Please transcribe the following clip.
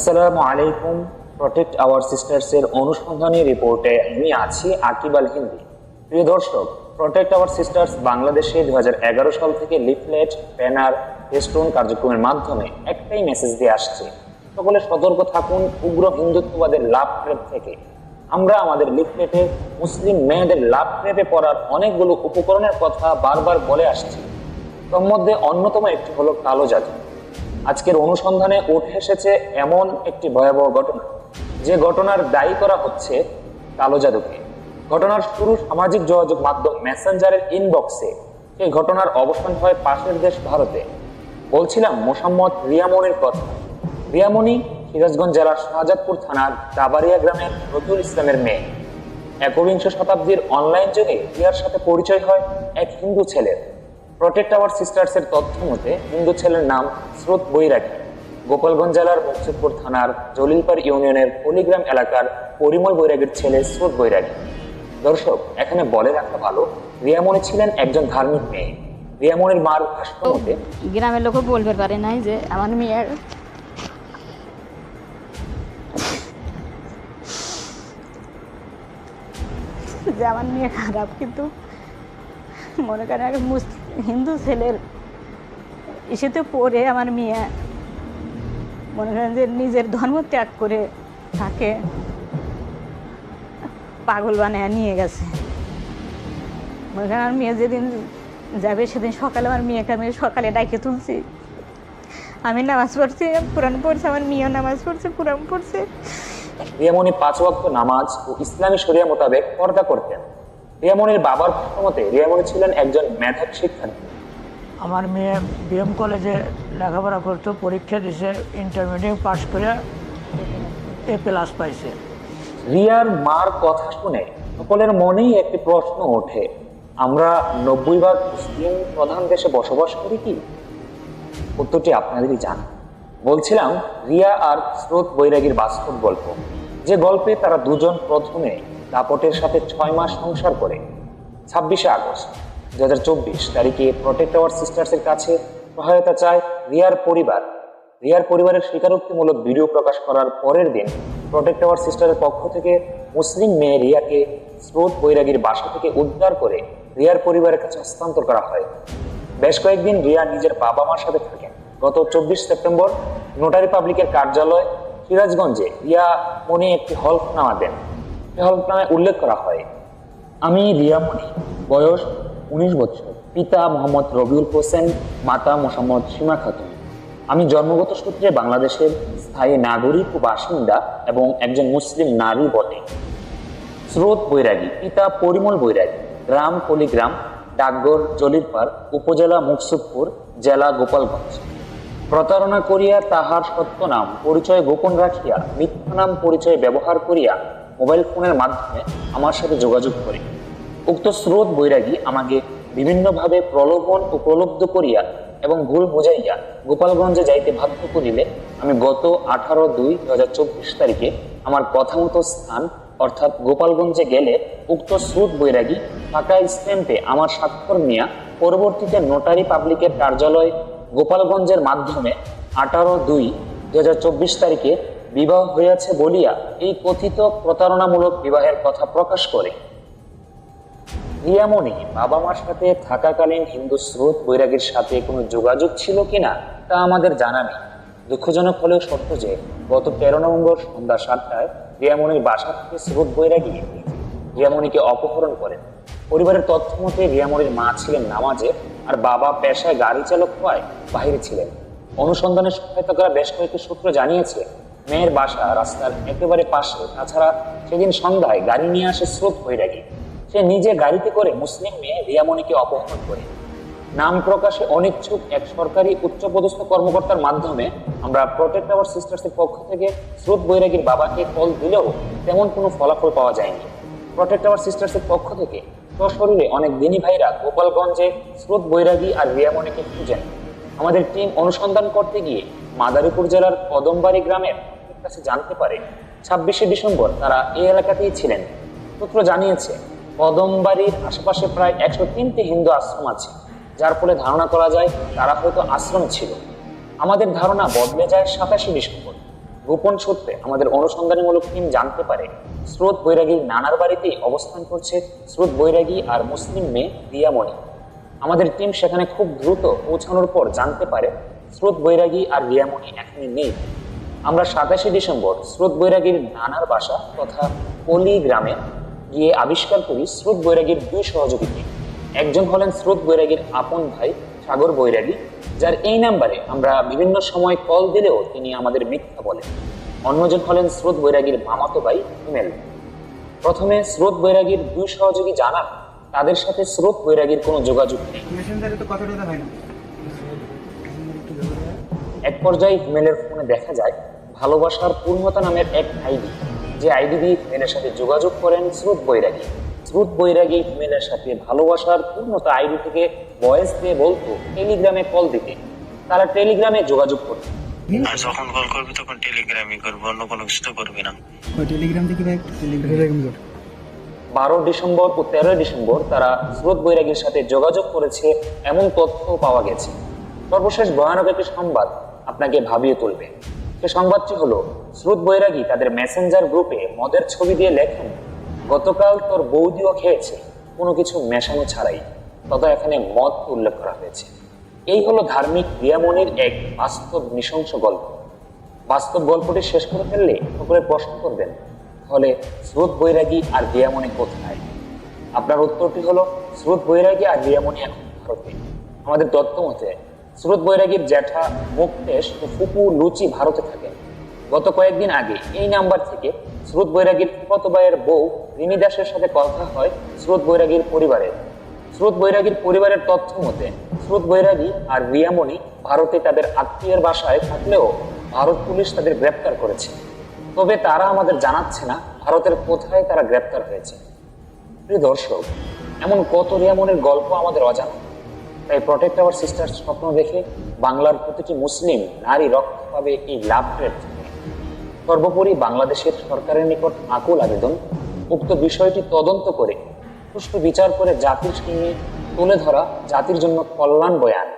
আসসালামু আলাইকুম। Protect hour sisters এর অনুসন্ধানী রিপোর্টে আমি আছি আকিব আল হিন্দি। প্রিয় দর্শক, প্রটেক্ট আওয়ার সিস্টার্স বাংলাদেশে 2011 সাল থেকে লিফলেট, ব্যানার, ফেস্টুন কার্যক্রমের মাধ্যমে একটাই মেসেজ দিয়ে আসছে, সকলে সতর্ক থাকুন উগ্র হিন্দুত্ববাদের লাভ প্রেপ থেকে। আমরা আমাদের লিফলেটে মুসলিম মেয়েদের লাভ প্রেপে পড়ার অনেকগুলো উপকরণের কথা বারবার বলে আসছি। তোর মধ্যে অন্যতম একটি হলো কালো জাদু। আজকের অনুসন্ধানে উঠে এসেছে এমন একটি ভয়াবহ ঘটনা, যে ঘটনার দায়ী করা হচ্ছে কালো জাদুকে। ঘটনার শুরু সামাজিক যোগাযোগ মাধ্যম মেসেঞ্জারের ইনবক্সে। সেই ঘটনার অবসান হয় পাশের দেশ ভারতে। বলছিলাম মোসাম্মদ রিয়ামনির কথা। রিয়ামনি সিরাজগঞ্জ জেলার শাহজাদপুর থানার ডাবারিয়া গ্রামের রফিউল ইসলামের মেয়ে। একবিংশ শতাব্দীর অনলাইন যুগে রিয়ার সাথে পরিচয় হয় এক হিন্দু ছেলের। প্রটেক্ট আওয়ার সিস্টার্স এর তথ্য মতে হিন্দু ছেলের নাম স্রোত বৈরাগী। গোপালগঞ্জ জেলার মুকসুদপুর থানার জলিলপাড় ইউনিয়নের পলিগ্রাম এলাকার পরিমল বৈরাগীর ছেলে স্রোত বৈরাগী। দর্শক, এখানে বলে রাখা ভালো, রিয়ামনি ছিলেন একজন ধার্মিক মেয়ে। রিয়ামনির মার ভাষ্য মতে, গ্রামের লোকও বলতে পারে নাই যে আমার মেয়ের মেয়ে খারাপ, কিন্তু মনে করেন একটা হিন্দু ছেলের ইসেতে পড়ে আমার মেয়ে মনে করেন যে নিজের ধর্ম ত্যাগ করে তাকে পাগল বানায় নিয়ে গেছে। মনে করেন আমার মেয়ে যেদিন যাবে সেদিন সকালে আমার মেয়েকে আমি সকালে ডাকে তুলছি, আমি নামাজ পড়ছি, কোরআন পড়ছি, আমার মেয়েও নামাজ পড়ছে, কোরআন পড়ছে। রিয়ামনি 5 ওয়াক্ত নামাজ ও ইসলামী শরিয়া মোতাবেক পর্দা করতেন। রিয়ামনির বাবার ভাষ্য মতে রিয়ামনি ছিলেন একজন মেধাবী শিক্ষার্থী। আমার মেয়ে বিএম কলেজে লেখাপড়া করতো, পরীক্ষা দিছে, ইন্টারমিডিয়েট পাস করে A+ পাইছে। রিয়ার মার কথা শুনে সকলের মনেই একটি প্রশ্ন ওঠে, আমরা 90% মুসলিম প্রধান দেশে বসবাস করি কি? উত্তরটি আপনাদেরই জানা। বলছিলাম রিয়া আর স্রোত বৈরাগীর বাস্তব গল্প, যে গল্পে তারা দুজন প্রথমে দাপটের সাথে 6 মাস সংসার করে 26শে আগস্ট 2024 তারিখে প্রটেক্ট আওয়ার সিস্টার্স এর কাছে সহায়তা চায় রিয়ার পরিবার। রিয়ার পরিবারের স্বীকারোক্তিমূলক ভিডিও প্রকাশ করার পরের দিন প্রটেক্ট আওয়ার সিস্টারের পক্ষ থেকে মুসলিম মেয়ে রিয়াকে স্রোত বৈরাগীর বাসা থেকে উদ্ধার করে রিয়ার পরিবারের কাছে হস্তান্তর করা হয়। বেশ কয়েকদিন রিয়া নিজের বাবা মার সাথে থাকেন। গত 24 সেপ্টেম্বর নোটারি পাবলিকের কার্যালয় সিরাজগঞ্জে রিয়া মনি একটি হলফনামা দেন। এই হলফনামায় উল্লেখ করা হয়, আমি রিয়া মনি, বয়স 19 বছর, পিতা মোহাম্মদ রবিউল হোসেন, মাতা মোহাম্মদ সীমা খাতুন। আমি জন্মগত সূত্রে বাংলাদেশের স্থায়ী নাগরিক ও বাসিন্দা এবং একজন মুসলিম নারী বটে। স্রোত বৈরাগী, পিতা পরিমল বৈরাগী, গ্রাম পলিগ্রাম, ডাকঘর জলিলপাড়, উপজেলা মুকসুদপুর, জেলা গোপালগঞ্জ। প্রতারণা করিয়া তাহার সত্য নাম পরিচয় গোপন রাখিয়া মিথ্যা নাম পরিচয় ব্যবহার করিয়া মোবাইল ফোনের মাধ্যমে আমার সাথে যোগাযোগ করে উক্ত স্রোত বৈরাগী আমাকে বিভিন্নভাবে প্রলোভন ও প্রলুব্ধ করিয়া এবং ভুল বুঝাইয়া গোপালগঞ্জে যাইতে বাধ্য করিলে আমি গত 18/2/2024 তারিখে আমার কথা মতো স্থান অর্থাৎ গোপালগঞ্জে গেলে উক্ত স্রোত বৈরাগী ফাঁকা স্ট্যাম্পে আমার স্বাক্ষর নিয়ে পরবর্তীতে নোটারি পাবলিকের কার্যালয় গোপালগঞ্জের মাধ্যমে 18/2/2024 তারিখে বিবাহ হইয়াছে বলিয়া এই কথিত প্রতারণামূলক বিবাহের কথা প্রকাশ করে। রিয়ামনি বাবা মার সাথে থাকাকালীন হিন্দু স্রোত বৈরাগীর সাথে কোনো যোগাযোগ ছিল কিনা তা আমাদের জানা নেই। দুঃখজনক হলেও সত্য যে গত 13 নভেম্বর সন্ধ্যা 7টায় রিয়ামনির বাসা থেকে স্রোত বৈরাগী রিয়ামনিকে অপহরণ করেন। পরিবারের তথ্য মতে রিয়ামনির মা ছিলেন নামাজে আর বাবা পেশায় গাড়ি চালক হওয়ায় বাহিরে ছিলেন। অনুসন্ধানে সহায়তা করা বেশ কয়েকটি সূত্র জানিয়েছে মেয়ের বাসা রাস্তার একেবারে পাশে। তাছাড়া সেদিন সন্ধ্যায় গাড়ি নিয়ে আসে স্রোত বৈরাগী। সে নিজে গাড়িতে করে মুসলিম মেয়ে রিয়ামনিকে অপহরণ করে। নাম প্রকাশে অনিচ্ছুক এক সরকারি উচ্চপদস্থ কর্মকর্তার মাধ্যমে আমরা প্রটেক্ট আওয়ার সিস্টার্স এর পক্ষ থেকে স্রোত বৈরাগীর বাবাকে কল দিলেও তেমন কোনো ফলাফল পাওয়া যায়নি। প্রটেক্ট আওয়ার সিস্টার্স এর পক্ষ থেকে সশরীরে অনেক দিনী ভাইরা গোপালগঞ্জে স্রোত বৈরাগী আর রিয়ামনিকে খুঁজেন। আমাদের টিম অনুসন্ধান করতে গিয়ে মাদারীপুর জেলার কদমবাড়ি গ্রামের কাছে জানতে পারে 26শে ডিসেম্বর তারা এই এলাকাতেই ছিলেন। সূত্র জানিয়েছে কদমবাড়ির আশেপাশে প্রায় 103টি হিন্দু আশ্রম আছে, যার ফলে ধারণা করা যায় তারা হয়তো আশ্রম ছিল। আমাদের ধারণা বদলে যায় 27শে ডিসেম্বর। গোপন সূত্রে আমাদের অনুসন্ধানীমূলক টিম জানতে পারে স্রোত বৈরাগীর নানার বাড়িতেই অবস্থান করছে স্রোত বৈরাগী আর মুসলিম মেয়ে রিয়ামণি। আমাদের টিম সেখানে খুব দ্রুত পৌঁছানোর পর জানতে পারে স্রোত বৈরাগী আর রিয়ামণি এখনই নেই। আমরা 27শে ডিসেম্বর স্রোত বৈরাগীর নানার বাসা তথা পলি গ্রামে গিয়ে আবিষ্কার করি স্রোত বৈরাগীর দুই সহযোগীকে। একজন হলেন স্রোত বৈরাগীর আপন ভাই সাগর বৈরাগী, যার এই নাম্বারে আমরা বিভিন্ন সময় কল দিলেও তিনি আমাদের মিথ্যা বলেন। অন্যজন হলেন স্রোত বৈরাগীর মামাতো ভাই হিমেল। প্রথমে স্রোত বৈরাগীর দুই সহযোগী জানান তাদের সাথে স্রোত বৈরাগীর কোনো যোগাযোগ নেই। এক পর্যায়ে হিমেলের ফোনে দেখা যায় ভালোবাসার পূর্ণতা নামের এক আইডি, যে আইডি দিয়ে হিমেলের সাথে যোগাযোগ করেন স্রোত বৈরাগী। স্রোত বৈরাগী হিমেলের সাথে ভালোবাসার পূর্ণতা আইডি থেকে ভয়েস দিয়ে বলতো টেলিগ্রামে কল দিতে। তারা টেলিগ্রামে যোগাযোগ করত। আর যখন কল করবি তখন টেলিগ্রামই করবি, অন্য কোনো কিছু তো করবি না। টেলিগ্রাম থেকে ভাই টেলিগ্রাম 12 ডিসেম্বর ও 13 ডিসেম্বর তারা স্রোত বৈরাগীর সাথে যোগাযোগ করেছে এমন তথ্য পাওয়া গেছে। সর্বশেষ ভয়ানক একটি সংবাদ আপনাকে ভাবিয়ে তুলবে। সে সংবাদটি হলো স্রোত বৈরাগী তাদের মেসেঞ্জার গ্রুপে মদের ছবি দিয়ে লেখেন, গতকাল তোর বৌদিও খেয়েছে কোনো কিছু মেশানো ছাড়াই, তত এখানে মদ উল্লেখ করা হয়েছে। এই হলো ধার্মিক রিয়ামণির এক বাস্তব নৃশংস গল্প। বাস্তব গল্পটি শেষ করে ফেললে সকলে প্রশ্ন করবেন, তাহলে স্রোত বৈরাগী আর রিয়ামণি কোথায়? আপনার উত্তরটি হলো স্রোত বৈরাগী আর রিয়ামণি এখন ভারতে। আমাদের তথ্য মতে স্রোত বৈরাগীর জ্যাঠা মুক্তেশ ও ফুপু লুচি ভারতে থাকেন। গত কয়েকদিন আগে এই নাম্বার থেকে স্রোত বৈরাগীর ফুফাতো ভাইয়ের বউ রিমি দাসের সাথে কথা হয় স্রোত বৈরাগীর পরিবারের। স্রোত বৈরাগীর পরিবারের তথ্য মতে স্রোত বৈরাগী আর রিয়ামণি ভারতে তাদের আত্মীয়ের বাসায় থাকলেও ভারত পুলিশ তাদের গ্রেপ্তার করেছে। তবে তারা আমাদের জানাচ্ছে না ভারতের কোথায় তারা গ্রেপ্তার হয়েছে। প্রিয় দর্শক, এমন কত রিয়ামণির গল্প আমাদের অজানা। তাই প্রটেক্ট আওয়ার সিস্টার্স স্বপ্ন দেখে বাংলার প্রতিটি মুসলিম নারী রক্ষা পাবে এই লাভ ট্রেড থেকে। সর্বোপরি বাংলাদেশের সরকারের নিকট আকুল আবেদন, উক্ত বিষয়টি তদন্ত করে সুষ্ঠু বিচার করে জাতির সামনে তুলে ধরা জাতির জন্য কল্যাণ বয়ে আনে।